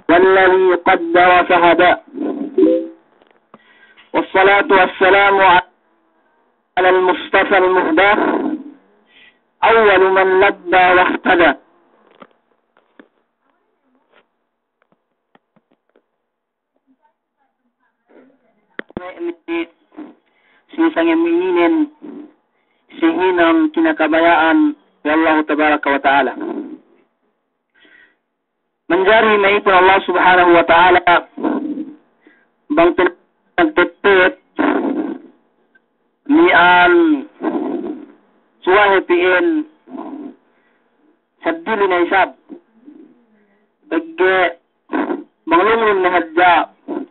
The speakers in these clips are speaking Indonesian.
والذي قدر فهدى والصلاة والسلام على المصطفى المهدى أول من لبى واهتدى. Sisang mininin sihinang kinakabayaan wallahu tabaraka wa ta'ala. Menjari maipun Allah subhanahu wa ta'ala bang pinagtitip nian suwahipiin sabdili na isab bagge banglunglim na hadja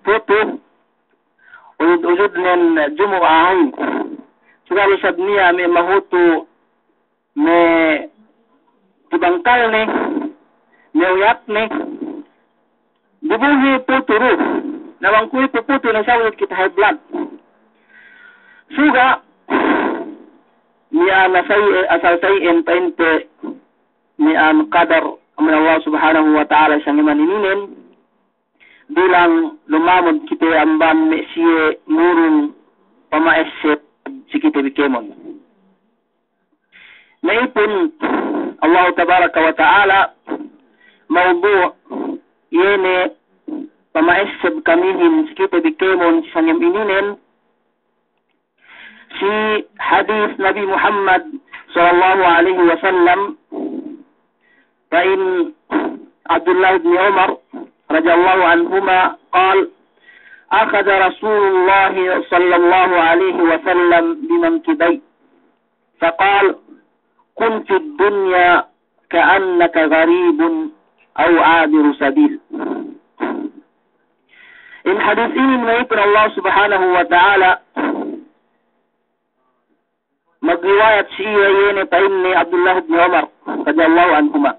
puto uyud nen jumu'ahay sugali sabniya may mahuto may tibangkal ni uyat ni dibuhi puturu nawang kuy puputo na sawit kita high blood suga niya nasay asal tayin painte niya qadar amin Allah subhanahu wa ta'ala sa imaninin bilang lumamod kita amban siye murung pamaesip si kita bikemon. Naipun Allah tabaraka wa ta'ala maubu yene pamaesip kamihin si kita bikemon sa imaninin si hadis Nabi Muhammad sallallahu alaihi wasallam فإن عبد الله بن عمر رضي الله عنهما قال أخذ رسول الله صلى الله عليه وسلم بمنكبي فقال كن في الدنيا كأنك غريب أو عابر سبيل. إن حديث من يكون الله سبحانه وتعالى magriwayat siya yun pain ni Abdullah bin Umar radhiyallahu anhuma.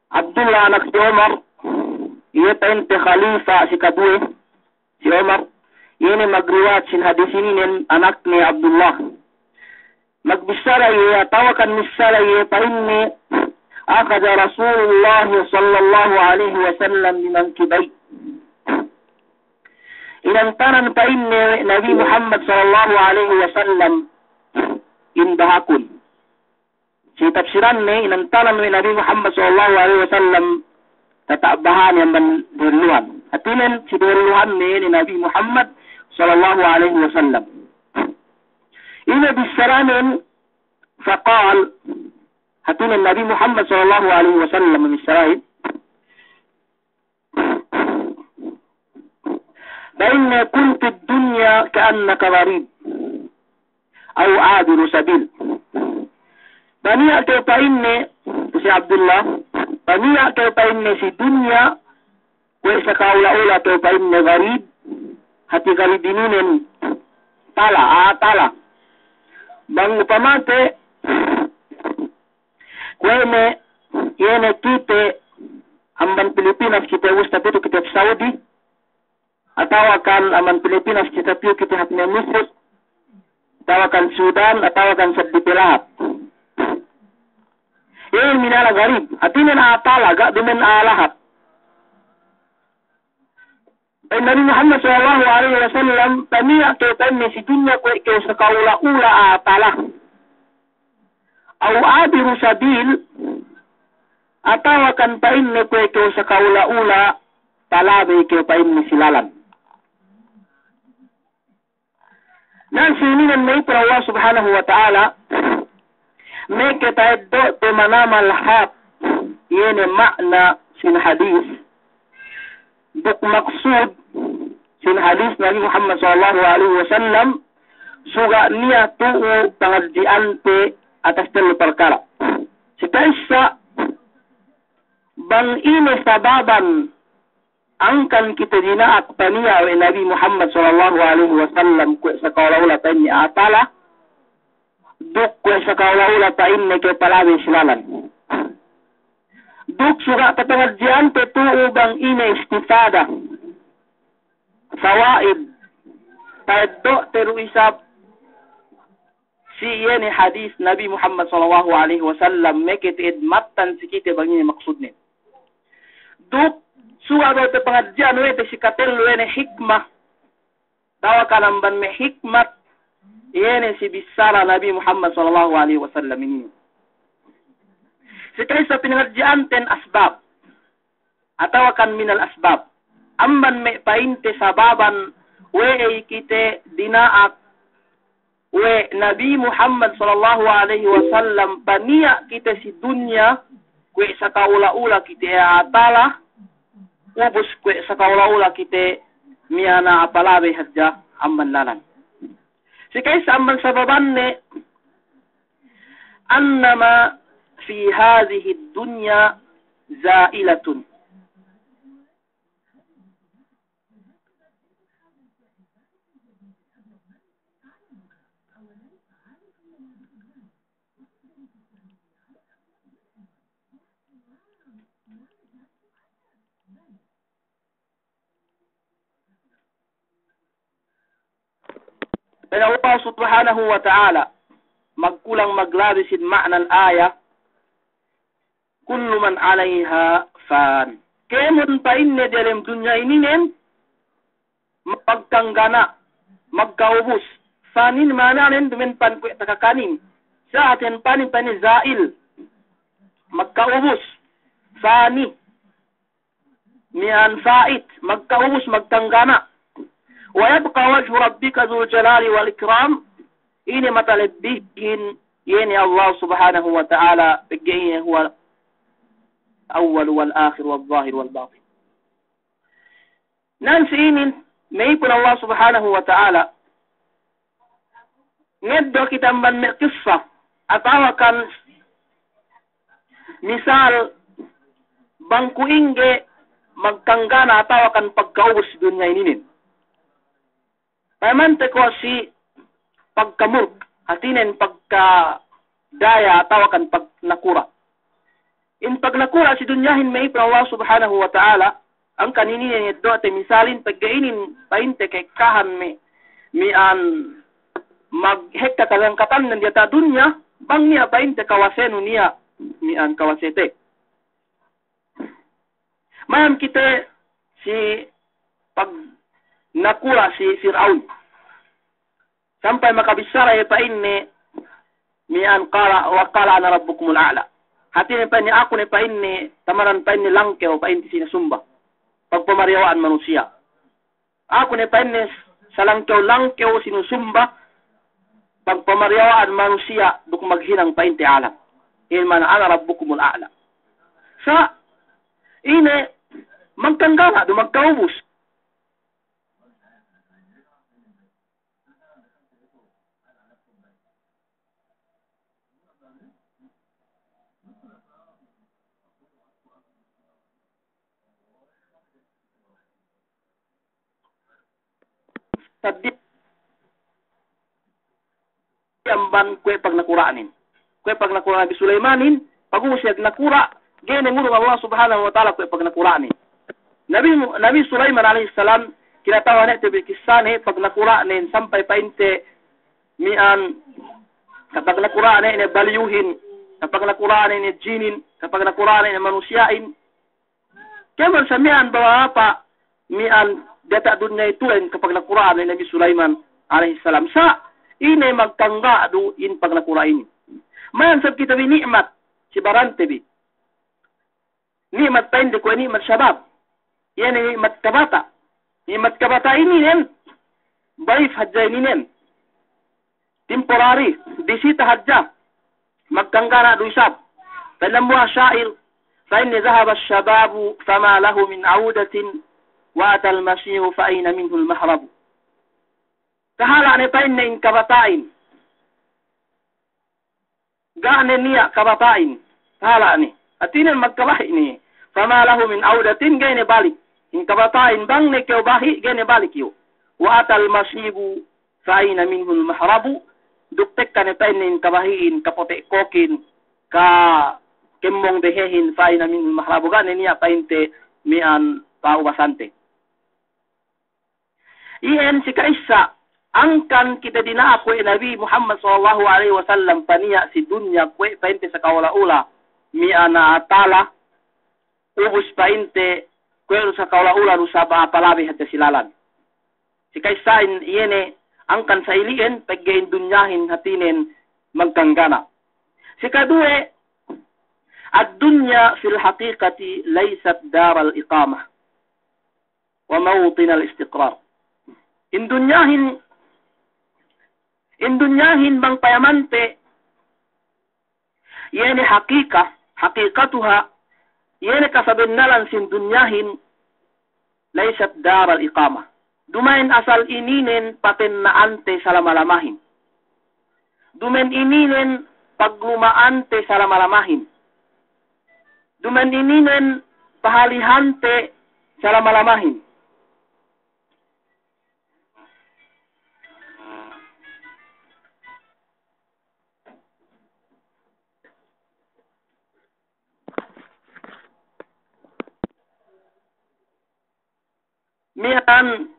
Abdullah anak si Umar iya pain te khalifa si kadue si Umar yun magriwayat sin hadis ini anak ni Abdullah magbisara iya tawakan misara iya pain ni akhadha Rasulullah sallallahu alaihi wasallam biman kibay inantaran pa inni Nabi Muhammad sallallahu alaihi wasallam indahakun. Si tafsiran ni inantaran ni Nabi Muhammad sallallahu alaihi wasallam tatabahan yang berluhan. Hatinan si berluhan ni Nabi Muhammad sallallahu alaihi wasallam. Ina bisaranin faqal hatinan Nabi Muhammad sallallahu alaihi wasallam bisarain فإن كنت الدنيا كأنك غريب أو عابر سبيل. Baniya kay painne si Abdullah baniya kay painne si dunya kay sa kaula-ula kay painne garib hati garibinin tala bang upamate kwene yene kite amban Pilipinas kita gusta pito kita Saudi atawakan aman Pilipinas kita piu kita hatnya Mesir atawakan Sudan atawakan Sabdipilahap ini minala garib atinan atala gak dumen alahat Nabi Muhammad sallallahu alaihi wasallam tamiya kaitan si dunya ko ikaw sa kaula-ula atala aw abiru sabil atawakan pain ko ikaw sa kaula-ula talabe ikaw pain ni silalan. Nang sininan may para Allah subhanahu wa ta'ala may kitaydo to manamal haq yene makna sin hadis duk maksud sin hadis Nabi Muhammad sallallahu alaihi wasallam suga niya tuo pangaddiante atas telu perkara. Sikaisa bang ini sababan angkan kita dinaat paniya wa Nabi Muhammad sallallahu alaihi wasallam ku sa kaula-ula tani atala duk ku sa kaula-ula tani ke palawi silalan duk suga patangadian tetu bang ina istifada fawaid taddo teru isab si yene hadis Nabi Muhammad sallallahu alaihi wasallam meket idmatan sikite bangini maksudnya. Duk suado te pengajian wete sikatel wene hikmah. Dawa kanam ban me hikmat yene si bisara Nabi Muhammad sallallahu alaihi wasallam ini. Sikaisa pengajian ten asbab. Atau kan minal asbab. Amban me painte sababan we kite dinaat we Nabi Muhammad sallallahu alaihi wasallam pania kita si dunia kwe sakaula-ula kita atala ubus kwe sakaula-ula kita miana apalabe hadja amman lalan sikay sa amman sababanne annama fi hadhihi ad-dunya zailatun. Dan Allah subhanahu wa ta'ala magkulang maglabisin ma'na al-aya kullu man 'alayha fan. Kemun pa inne dalam dunya ini nen magkanggana magkaubos fanin mana nen dumen pan kwe takakanin sa atin panin zail magkaubos fani mian fait magkaubos magkanggana. ويبقى وجه ربك ذو الجلال والإكرام إني متلبيهن يعني الله سبحانه وتعالى بجيه هو الأول والآخر والظاهر والباطن. ننسي إني ما يكون الله سبحانه وتعالى ندو kita قصة atau kan misal bangku ingge magkanggana atau kan pagkaubos dunia ini nin. Paman ko si pagkamurk, hatinin pagka-daya, tawakan pag nakura. In pag nakura si dunyahin may Allah subhanahu wa ta'ala, ang kaninin ito at misalin pagkainin painte kay kahan mi an maghekta kalangkatan ng diyata dunya, bang niya painte kawaseno niya mi an kawasete. Mayam kita si pag nakura si Fir'aun. Sampai makabisara ya pa inni mian qala wa qala ana rabbukumul a'la. Hati ni pa inni ako ni pa inni tamaran pa inni langke o pa inni sinasumba. Pagpamariawaan manusia. Ako ni pa inni sa langke o sinusumba pagpamariawaan manusia duk maghinang pa inni alam. Ilman ana rabbukumul a'la. Sa ine magkanggana do magkaubos. Tadi amban kue pag nakuranin. Kue pag nakura Nabi Sulaimanin, pag usiyag nakura, gene ngurong Allah subhanahu wa ta'ala kue pag nakuranin. Nabi Sulaiman alaihi salam, kinatawa na ito bikisane pag nakuranin, sampay painte mian, kapag nakuranin ni baliyuhin, kapag nakuranin ni jinin, kapag nakuranin ni manusyain. Kaya sa mian bawa pa, mian, data dunya itu kapag nakura ni Nabi Sulaiman alaihi salam sa ine magkangga do in pag nakura ini. Mayan sab kita bi nikmat si barante bi. Nikmat painde ko nikmat shabab. Yan nikmat kabata. Nikmat kabata ini nen baif hajja ini nen. Temporary bisita hajja. Magkangga na do isab. Falamwa sha'ir fa inni dhahaba ash-shababu fama lahu min 'audatin وَأَتَى الْمَسِيحُ فَأَيْنَ مِنْهُ الْمَحْرَبُ. Kahala ni pain na in kabatain. Gaane niya kabatain. Kahala ni. At inin magkabahi ni. فَمَا لَهُ مِنْ أَوْدَةٍ gane balik. In kabatain bang ni kyo bahi gane balik yo. وَأَتَى الْمَسِيحُ فَأَيْنَ مِنْهُ الْمَحْرَبُ. Duktek ka ni pain na in kabahiin, kapote kokin, ka kemong behehin فَأَيْنَ مِنْهُ الْمَحْرَبُ. Gaane niya pain te mian paubasante. Iyan si Kaisa angkan kita dina kue Nabi Muhammad sallallahu alaihi wasallam pania si dunya kue painte sa kaula-ula mi ana atala ubus painte kue sa kaula-ula rusa ba palabi hatta silalan sikay sain yene angkan sa ilien paggain dunyahin hatinen magkanggana sikadue ad-dunya fil haqiqati laysat daral iqamah wa mawtin al-istiqrar indunyahin bang payamante yene haqiqatuha yene kasabennalan sin dunyahin laysat daral iqamah dumain asal ininen paten na ante salamalamahin dumen ininen paglumaante salamalamahin dumen ininen pahalihante salamalamahin mian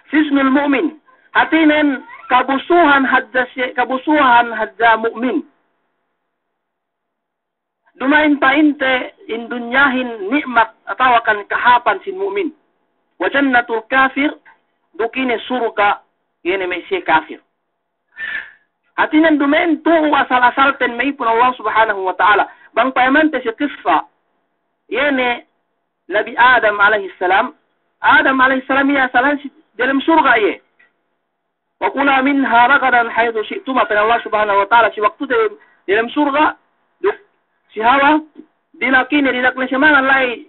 sisnul mu'min hatinen kabusuhan hadza mu'min dumain painte indunyahin nikmat atau akan kahapan sin mu'min wa jannatul kafir dukine surga yene meisi kafir hatinen dumain tu asal-asal ten mai pun Allah subhanahu wa ta'ala bang payamante si qissa yene Nabi Adam alaihi salam ya salam dalam surga ye. Wa kula minha ragadan haitsu syi'tuma pada Allah Subhanahu wa taala si waktu dalam surga duk si Hawa dinakine semangan lai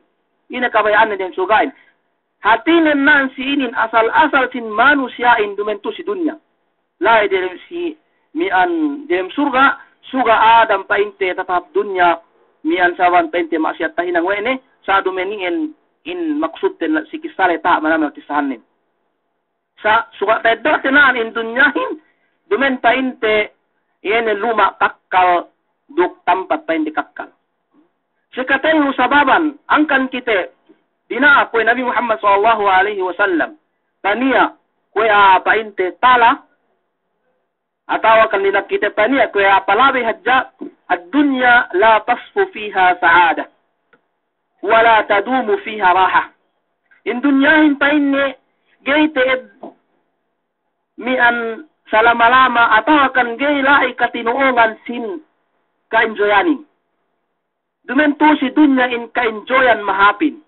ina kabayaan dalam surga ini. Hatinen nan si inin asal sin manusia indumentu si dunia. Lai dalam si mian dalam surga Adam painte tetap dunia mian sawan painte maksiat tahinang wene sa dumeningen in maksud ten si kisale ta manam kisahanin sa suka tedda tenan in dunyahin dumen painte yene luma kakkal duk tempat painte kakkal sekatayu sababan angkan kita dina ko Nabi Muhammad sallallahu alaihi wasallam tania ko painte tala atau kan dina kita tania ko palabi hajja ad-dunya la tasfu fiha sa'adah wala tadumu fiha raha in dunyahin painne gayte mian salamalama atau akan gaylai katinuongan sin kaenjoyanin dumen tu si dunya in kaenjoyan mahapin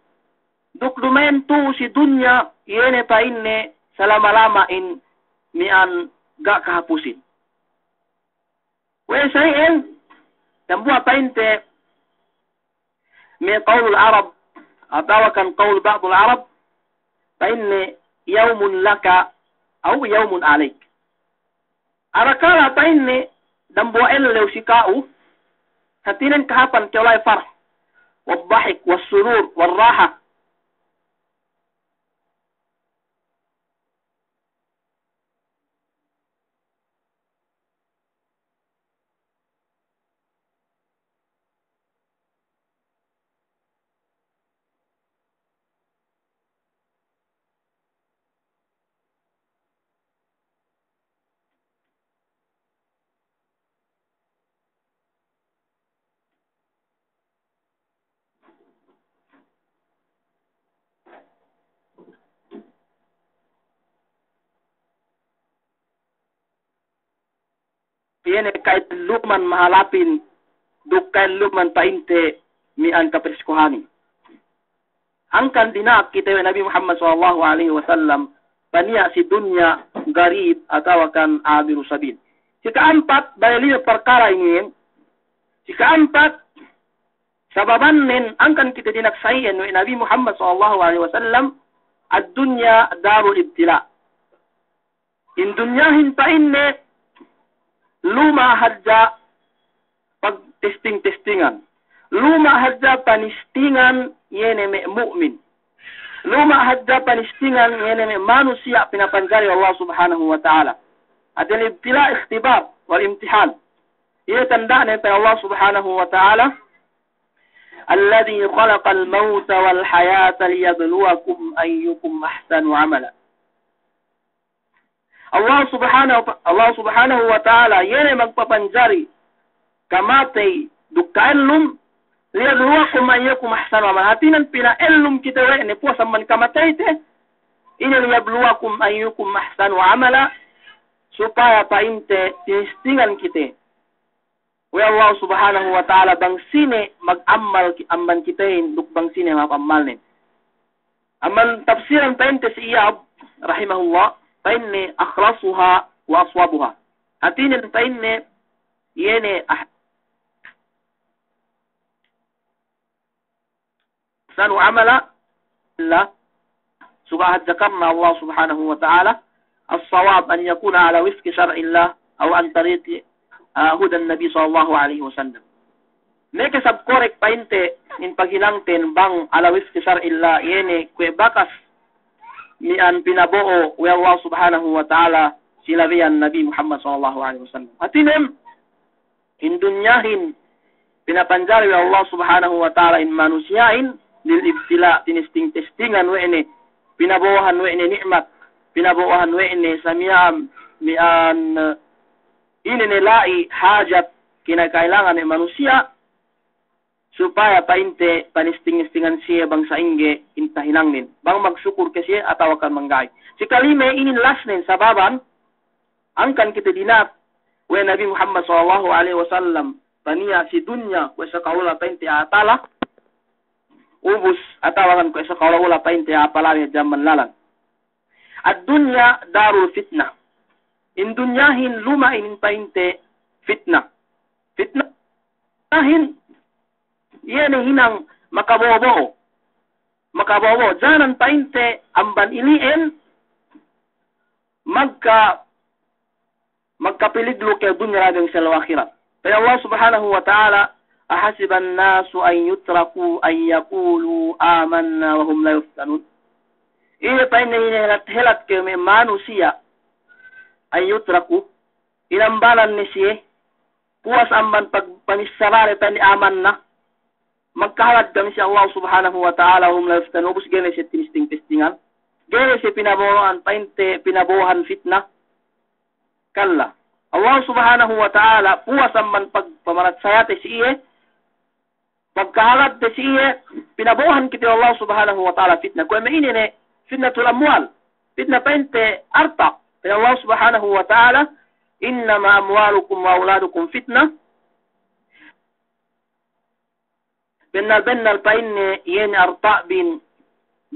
duk dumen tu si dunya yene painne salamalama in mian ga kahapusin we sayen tambua painte من قول العرب أو كان قول بعض العرب فإن يوم لك أو يوم عليك أركالا فإن دمبوئل لو شكاؤه هتين كهابا كولاي فرح والضحك والسرور والراحة Yene kait luman mahalapin dukan luman painte mian kapreskohani. Angkan dinak kita Nabi Muhammad sallallahu alaihi wasallam pania si dunya garib atau akan abiru sabil. Jika empat bayali perkara ini, jika empat sababan nen angkan kita dinak sayen Nabi Muhammad sallallahu alaihi wasallam ad-dunya darul ibtila. In dunyahin painne luma hadja pag testingan luma hadja panistingan yene me mu'min luma hadja panistingan yene me manusia pinapanjari Allah subhanahu wa ta'ala adil ibtila ikhtibar wal imtihan ia tanda ne Allah subhanahu wa ta'ala alladhi khalaqal mauta wal hayata liyabluwakum ayyukum ahsanu amala. Allah subhanahu wa ta'ala yene magpapanjari kamatay dukaenlum liyabluwakum ayyukum ahsanu amala. Hatinan pinaenlum kita ne po sa man kamatay te ini liyabluwakum ayyukum ahsanu amala supaya painte tinistingan kita. Wa Allah subhanahu wa ta'ala bang sine mag-amal amman kitain duk bang sine mapamalnin. Amman tafsiran painte si Iyab rahimahullah painne akhlasuha wa aswabuha. Hatinin painne yene ahsanu amala la sugahat zakarna Allah subhanahu wa ta'ala الصواب أن يكون على وفق شرع الله أو عن طريق هدى النبي صلى الله عليه وسلم. Neke sab korek painte in paghinangten bang ala wifqi syar'illah yene kwe bakas mi an pinaboo wa Allah subhanahu wa ta'ala silabiyan Nabi Muhammad sallallahu alaihi wasallam. Atinem in dunyahin pinapanjari wa Allah subhanahu wa ta'ala in manusiain lil ibtila tinisting-testingan wene pinabuhan wene nikmat pinabuhan wene samiyam mi an inilai hajat kinakailangan ng manusia supaya painte panisting-istingan siya bang sa inge intahinangnin bang magsyukur kasi ataw kan manggay si kalime inin lasnin sababan angkan kita dinat wa Nabi Muhammad sallallahu alaihi wasallam paniya si dunya wa sa kaula painte atala ubus atawakan ko sa kaula painte apalami zaman lalan ad-dunya darul fitnah. In dunyahin lumain painte fitnah. Fitnahin yan hinang makabobo. Makabobo. Janan painte amban iliin magkapilidlo kay dunya ragang sa akhirat. Kaya Allah subhanahu wa ta'ala ahasiban nasu an yutraku an yaqulu amanna wa hum la yuftanun. Iya pa helat ke may manusia ay yutraku inambalan ni siya puas amban pagpanisarari pa ni aman na magkahalad kami si Allah subhanahu wa ta'ala hum la yuftanun ubus gane siya tinisting-tistingan gane siya pinabuhan painte pinabuhan fitna kalla Allah subhanahu wa ta'ala puas amban pagpamanatsayate si iya pagkahalad si iya pinabuhan kita Allah subhanahu wa ta'ala fitna kung may inine fitnatul amwal fitna painte arta kaya Allah subhanahu wa ta'ala innama amwalukum wa auladukum fitna bennal painne yen arta bin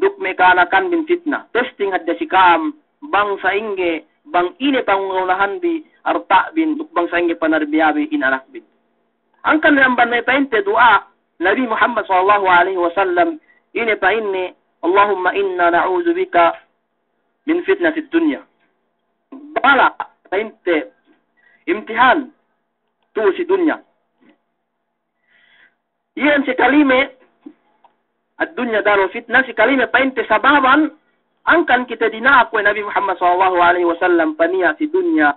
duk mekanakan bin fitna testing hadda sikam bang sainge bang ini pangunahan bi arta bin duk bang sainge panarbiyabi in anak bin angkan namban may painte dua Nabi Muhammad sallallahu alaihi wasallam ini painne Allahumma inna na'udzu bika min fitnatid dunya. Bala painte imtihan tu si dunya. Iyan si kalime ad-dunya daru fitnah si kalime painte sababan angkan kita dinako Nabi Muhammad sallallahu alaihi wasallam paniya si dunya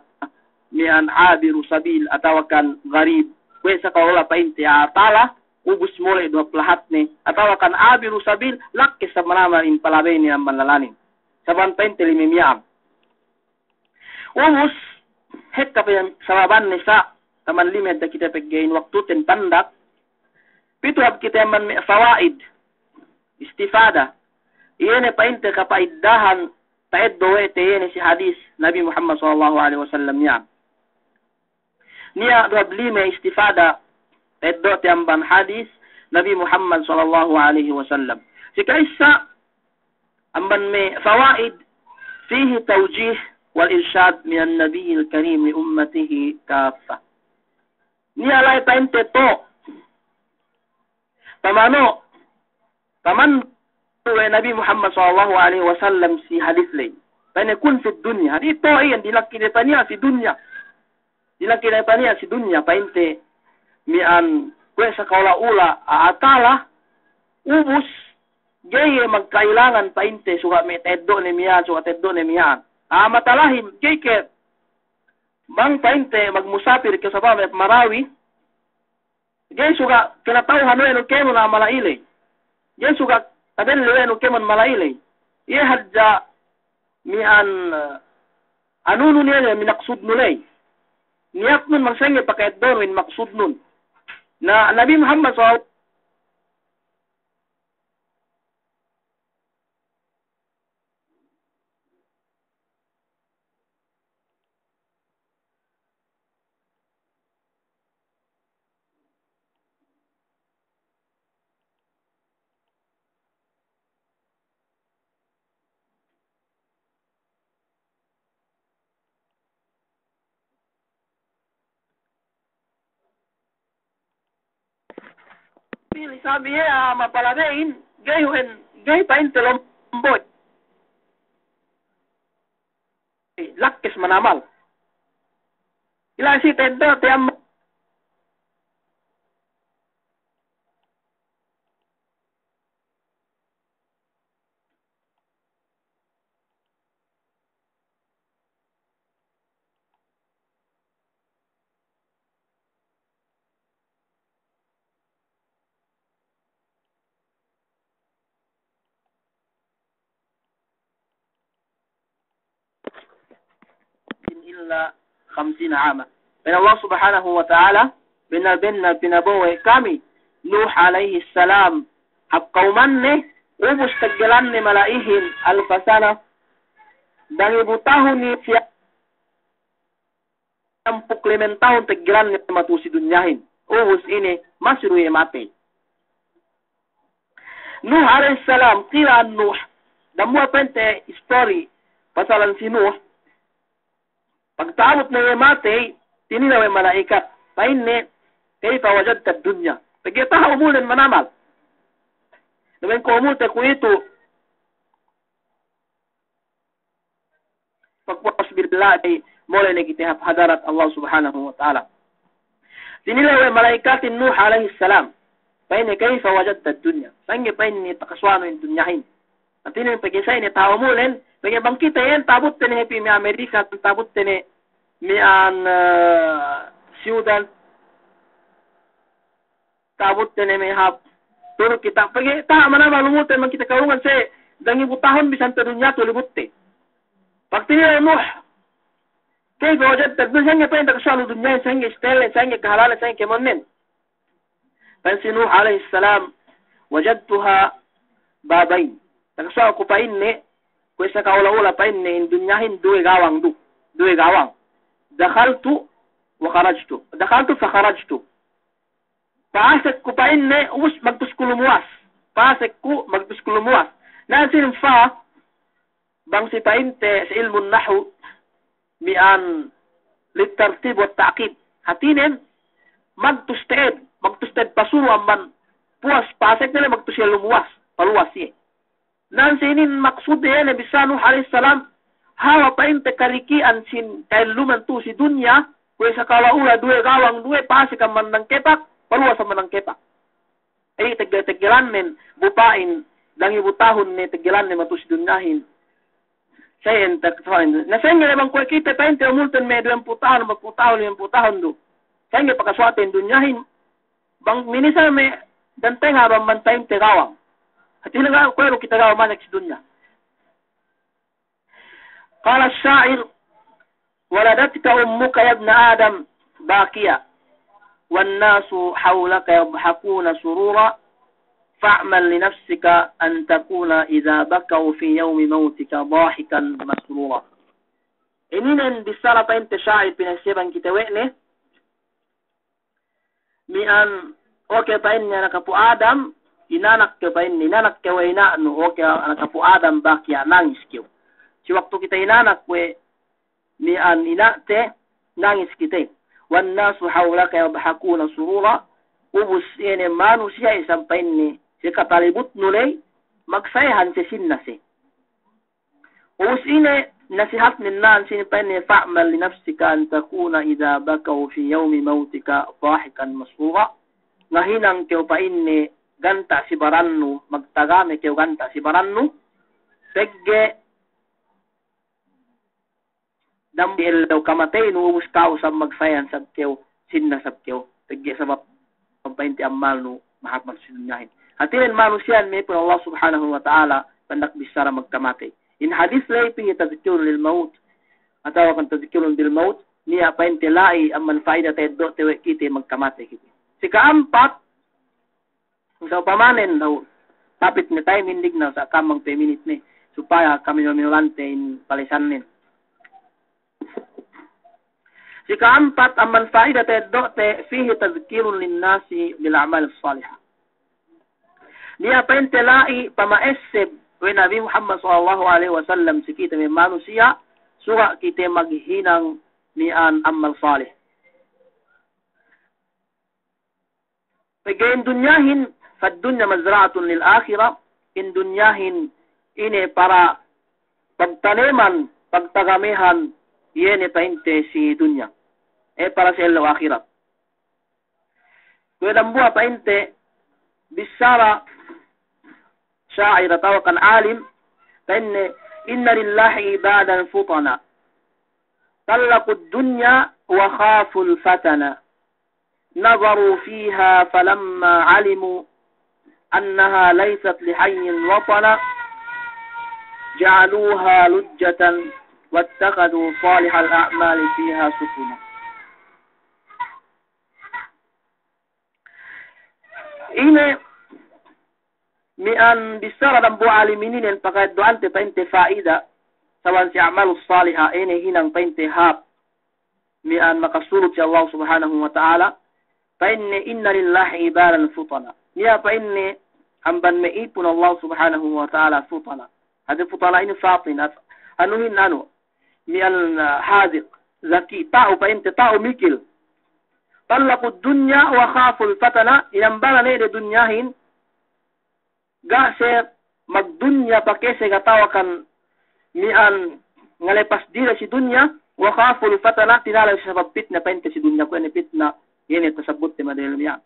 mian abiru sabil atawakan gharib. Kwe sa kaula painte atala ubus mulai dua pelahat ni atau akan abiru sabil lakis sa marama in palabay ni ang manlalanin saban painte limimiam ubus het kapayan sababan ni sa taman limed da kita paggain waktu ten pandak pituhab kita man may fawaid istifada iyan painte kapaiddahan taed dowe te iyan si hadis Nabi Muhammad sallallahu alaihi wasallam niya duhab lime istifada Eddo tiamban hadis Nabi Muhammad sallallahu alaihi wasallam. Si kaisa amban me fawaid fihi tawjih wal irshad min an-nabiy al-karim li ummatihi kaffa. Niya lay painte to. Paman Nabi Muhammad sallallahu alaihi wasallam si hadis lay. Paine kun fi dunya. Ito ay dilakita niya si dunya. Dilakita niya si dunya painte mian kwe sa kaula-ula atala ubus gaye magkailangan painte suka may teddo ni miyan suka teddo ni miyan matalahim keke bang painte magmusapir ka sa marawi Gay suga kinataw hanu kemo na malaile. Gay suga taben lewe kemo malaile. Ye hadja mi an anunu niya minaksud nulay. Niyak nun magsenge pakayat doon win maksud nun. Na Nabi Muhammad SAW sabi niya mapaladein gay pa intelomboy. Lakkis manamal. Ila si tedda tiyam إلا 50 عاما. من الله سبحانه وتعالى بنا بنبوه كامي نوح عليه السلام حق قومانه ومستقلان ملائهم 1000 سنة dan ibu tahun ni empuk lemen tahun tegelan ni matusi dunyahin. Uhus ini masih ruye mati. Nuh alaihi salam kira Nuh dan mua pente story pasalan si Nuh. Pagtaabot na mati tininaw ay malaikat. Painne kayfa wajadta dunya. Pagkita umulan manamal. Naman ko umulte ko ito pagpuas billahi mulai nagitihap hadarat Allah subhanahu wa ta'ala. Tinilaw ay malaikatin Nuh alaihi salam. Paine kayfa wajadta dunya. Sangi paine takaswano yung dunyahin. At tinin pag-isay ni tao mulen, pag-ibangkita yan, tabot tini happy mi Amerika, tabot tini mi an Sudan, tabot tini mi hap, turok kita. Pag-ita, malumutan man kita kaungan sa dangi butahon bisan ta dunya tulibutte. Pag tinilaw Nuh, kayfa wajadta dunya, sangi paine takaswano dunyahin, sangi stelle, sangi kahalala, sangi kemonnen. Pansi Nuh alaihi salam, wajadtuha babain. Takaswa ko pa inni, kung isa kaula-ula pa inni, indunyahin duwe gawang. Dakhaltu wa kharajtu. Dakhaltu fa kharajtu. Paasek ko pa inni, magtuskulumuwas. Nasin fa, bang si pa inte sa ilmun nahu, mian litartib wa ta'qib. Hatinin, magtusted pasuro amman puas pasek nila magtusya lumuwas paluwas ye nan sinin maksud yan bisa Nuh alaihi salam hawa pa inte karikian sin kailuman tu si dunya kwe sa kalaula duwe gawang duwe pasek amman nang kepak paluwas amman nang kepak ay tegilan men bupain lang ibutahon ni tegilan ni matu si dunyahin sayen takfain na sayen bang kwe kita pa inte umulten me 20 tahun do sayen pakaswaten dunyahin bang minisa me danteng habang mantayin tegawang. At ilaga kwero kita gawa manak si dunya. Qala ash-sha'ir waladatka ummuka ya ibn Adam bakiya wan nasu hawlaka yadhakuna surura fa'mal li nafsika an takuna idha bakaw fi yawmi mautika dahikan masrura. Ininen bisara pa inte sha'ir pinagsiban kita wene mian okay pa inni anak po Adam inanak ke pa inni inanak ke wa inaano okay anak po Adam bakya nangis kyo si waktu kita inanak we mian inate nangis kita wan nasu hawlaka yadhakuna surura ubus ene manusia isang pa inni si katalibut nulay magsayahan si sinnasi ubus ine nasihat ninnan sinipenne fa'mal li nafsika an takuna idha bakaw fi yawmi mautika dahikan masrura ngahinang keo pa inni ganta si barannu magtagame keo ganta si barannu tegge dambi elaw kamatay no ubus kao sa magsayan sab keo sinna sab keo tegge sabab painti amal nu mahat magsidunyahin. Hatirin manusia may pun Allah subhanahu wa ta'ala pandak bisara magkamate. In hadis lay pihi tadhkirun lil maut atau kan tadhkirun bil maut niya painti lai amman faida tayo tewe kiti magkamate kiti. Si kaampat sa pamanen daw tapit ni tayo mindig na sa kamang peminit ni supaya kami minulante in palisanin. Si kaampat ang manfaida tayo te fihi tadhkirun linnasi bil a'mal salihah. Niya painte lai pamaesib wa Nabi Muhammad sallallahu alaihi wasallam si kita may manusia suka kita maghinang nian amal salih. Pagain dunyahin fad dunya mazra'atun lil akhirah in dunyahin ini para pagtaniman pagtagamihan yene painte si dunya. Para sa ilaw akhirat. Kaya dambuha painte bisara syair atau kan alim painte inna lillahi ibadan futana talaqud dunya wa khaful fatana nazaru fiha falamma alimu annaha laysat lihayyin watana ja'aluha lujjatan wattakhadhu salihal a'mali fiha sufuna. Ini mian bisara dan buah aliminin pakai doante painte faida sawan si amal salihah ini hinang painte hab mian makasurut si Allah subhanahu wa ta'ala painne inna lillahi ibadan futana niya painne hamban meipun Allah subhanahu wa ta'ala futana hadi futana ini fatin anuhin mian haziq zaki tao painte tao mikil talaqud dunya wa khaful fatana inambala ne de dunyahin ga se magdunya pakese gatawakan mian ngalepas dira si dunya wa khaful fatana tinala sa fitna painte si dunya ko ni fitna yene tasabut te madel miya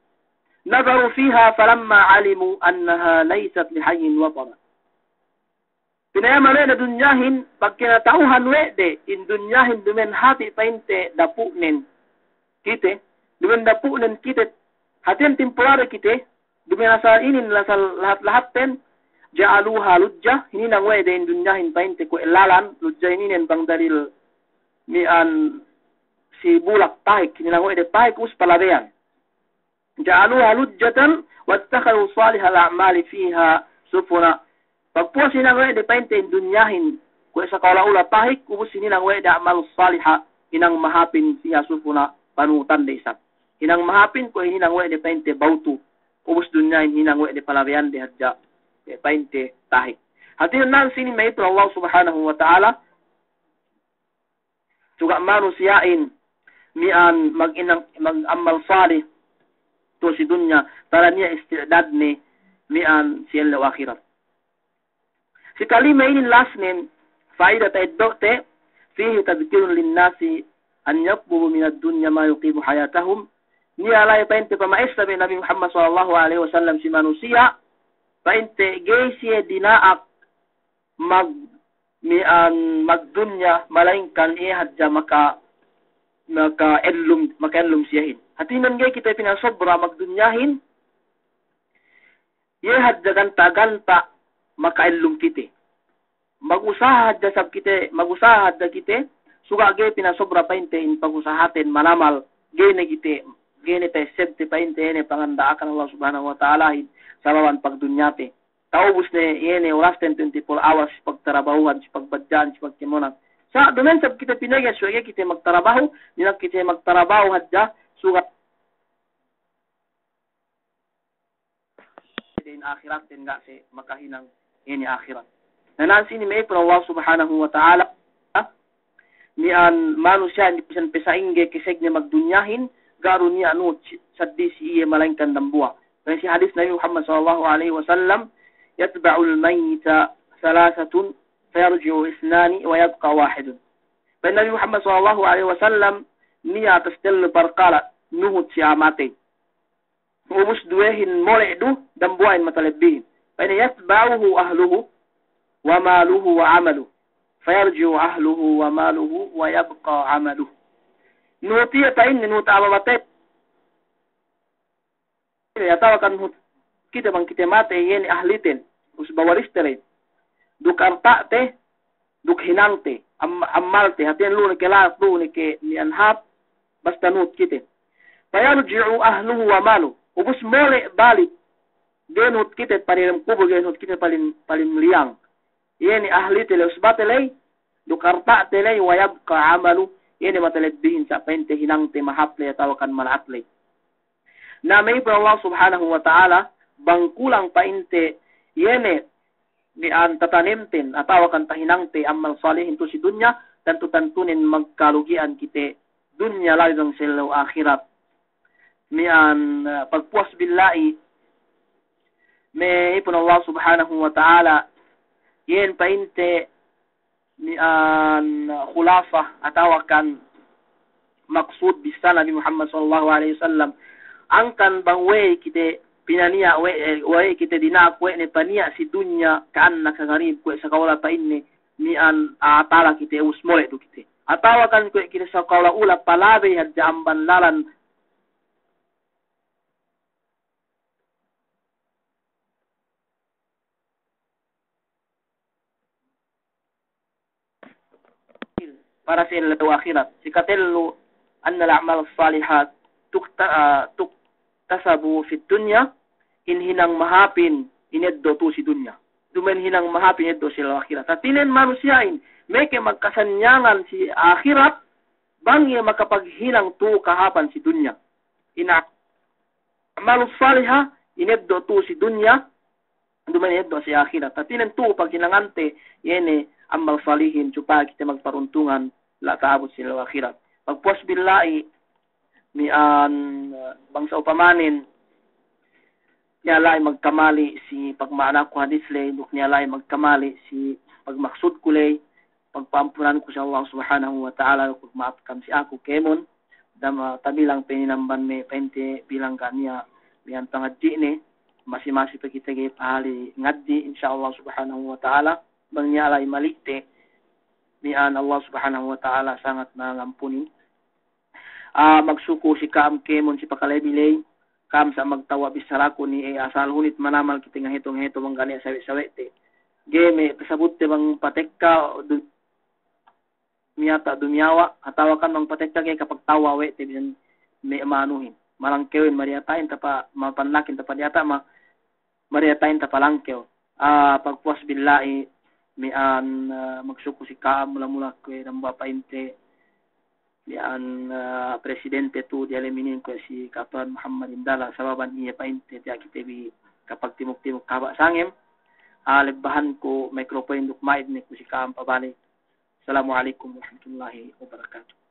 nazaru fiha falamma alimu annaha laysat lihayyin watana pinayama ne de dunyahin pagkinatauhan we de in dunyahin dumen hati painte dapunen kite dumen dapunen kita hatin temporary kita dumen asal ini lasal lahat-lahat ten ja'aluha lujjah ini nang wede in dunyahin painte ko elalan lujjah ini nen bang dalil mian si bulak taik ini nang wede taik us palabean ja'aluha lujjatan wattakhadhu salihal a'mali fiha sufuna pagpuas ini nang wede painte in dunyahin ko sa kaula-ula taik ubus ini nang wede amal salihah inang mahapin fiha sufuna panutan desat hinang mahapin ko hinang we de painte bautu ubus dunyain hinang we de palabean de hadja de painte tahik hatin nan sini may Allah subhanahu wa ta'ala juga manusiain mian mag-amal salih to si dunya para niya istidad ni mian si ilaw akhirat si kalima ini lasnin faida taiddote fihi tadhkirun linnasi an yaqbulu min ad-dunya ma yuqimu hayatahum niya alay painte pamaesta bin Nabi Muhammad sallallahu alaihi wasallam si manusia painte gaysiye dinaak magdunya malaingkan hadja maka ellum siyahin hatinan gay kita pinasobra magdunyahin hadja ganta maka ellum kite magusaha hadja sab kite magusaha hadja kite suga gay pinasobra painte in pagusahaten manamal gay na kite gene tay sebte painte ene panganda akan Allah subhanahu wa ta'ala salawan pagdunyate taubus ne ene oras 24 hours pagtrabahuan si pagbadyan si pagkimonat sa dumen sab kita pinagya suya kita magtrabaho nila kita magtrabaho hadja sugat din akhirat din nga si makahinang ene akhirat nanan sini may pro Allah subhanahu wa ta'ala ni an manusia ni pisan pesaingge kiseg ni magdunyahin garu niya saddi si iye malangkan dambuwa. Kaya si hadis Nabi Muhammad sallallahu alaihi wasallam yatba'ul mayta salasatun fayarji'u isnani wa yabqa wahidun. Kaya Nabi Muhammad sallallahu alaihi wasallam niya tasdil parqala nuhut si amate. Ubus duwehin mole'du dambuwain matalabihin. Kaya yatba'uhu ahluhu wa maluhu wa amaluhu. Fayarji'u ahluhu wa maluhu wa yabqa amaluhu. Nuhutiya tayin nuhut amamatay yatawakan kita bang kita mate yeni ahliten us bawaristele duk artate duk hinangte ammalte hatin lu ne kela lu ne ke ni anhab basta nut kita fayarji'u ahluhu wa malu ubus mole balik denut kita paling kubur denut kita paling liang yeni ahlitele us batele duk artate wa yabqa amalu yeni matalet bihin sa pente hinangte mahaple yatawakan malatle na may Allah subhanahu wa ta'ala bangkulang painte yene ni an tatanimtin atawa kan tahinangte amal salihin to si dunya dan tutantunin magkalugian kite dunya lagang selaw akhirat ni an pagpuas billahi may ipon Allah subhanahu wa ta'ala yen painte ni an khulasa atawa kan maksud bisa Nabi Muhammad sallallahu alaihi wasallam angkan bang we kite pinania we kite dinak we ne pania si dunya kan nakagarib ko sa kawala pa inni ni an atala kite usmole tu kite atawa kan ko kite sa kawala ula palabe had jamban lalan para sa ilaw akhirat sikatello an al-a'mal as-salihat tasabu fit dunya hinang mahapin ineddo tu si dunya dumen hinang mahapin eddo sila akhirat tatinen manusiain meke magkasanyangan si akhirat bangi makapaghinang tu kahapan si dunya ina amalus salihah ineddo tu si dunya dumen eddo si akhirat tatinen tu paghinangante yene amal salihin supaya kita magparuntungan la kaabot sila akhirat pagpuas billahi ni an bangsa upamanin niyalay magkamali si pagmaanak ko hadis lay duk niyalay magkamali si pagmaksud ko lay pagpampunan ko sa Allah subhanahu wa ta'ala kung maapkam si ako kemon dama tabilang peninamban me pente bilang kanya biyan tangaddi ni masi-masi pa kita gay pahali ngaddi insyaallah subhanahu wa ta'ala bang niyalay malikte niyan Allah subhanahu wa ta'ala sangat nangampuni magsuko si Kaam Kemon si Pakalebilay Kaam sa magtawa bisarako ni asal hunit manamal kita nga hitong manggani sawi-sawi te game pasabut te bang patekka miyata dumyawa atawakan bang patekka kay kapag tawa we te bisan may manuhin malangkewin mariatain tapa mapanlakin tapa diata mariatain tapa langkew pagpuas billahi mian magsuko si Kaam mula-mula ko namba painte dian presidente tu dia leminin ko si Katuan Muhammad Indala sababan iya painte dia kitebi kapag timok-timok kaba sangem lebahan ko microphone duk maid ni ko si Kaam pabalik. Assalamualaikum warahmatullahi wabarakatuh.